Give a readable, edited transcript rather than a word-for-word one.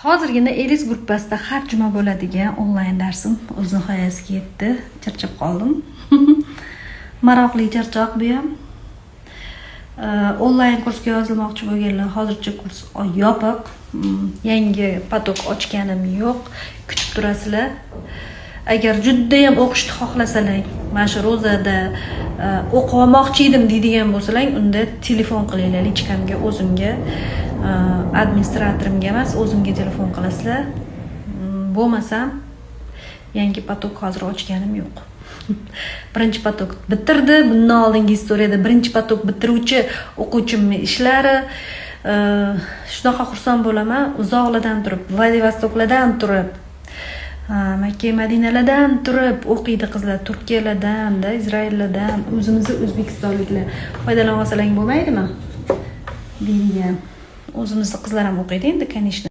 Hozirgina Eris gruppasida har juma bo'ladigan onlayn darsim o'z nihoyasiga yetdi. Charchab qoldim. Maroqli charchoq bu ham. Onlayn kursga yozilmoqchi bo'lganlar, hozircha kurs yopiq. Yangi potok ochganim yo'q. Kutib turasizlar. Agar juda ham o'qishni xohlasalar, mana shu rozada o'qib olmoqchi edim deydigan bo'lsalar, unda telefon qilinglar lichkamga, o'zimga, administratorimga emas, o'zimga telefon qilasizlar. Bo'lmasam, yangi potok hozir ochganim yo'q. Birinchi potok bitirdi. Bundan oldingi istoriyada birinchi potok bitiruvchi o'quvchimning ishlari shunaqa xursand bo'laman. Uzoqlardan turib, Vladivostoklardan turib, Makka Madinalardan turib o'qiydi qizlar, Turkiyalardan, Izraillardan, o'zimizni o'zbekistonliklar foydalanib olsalar bo'lmaydimi? Deydigan. O'zimizning qizlar ham o'qiydi endi, конечно.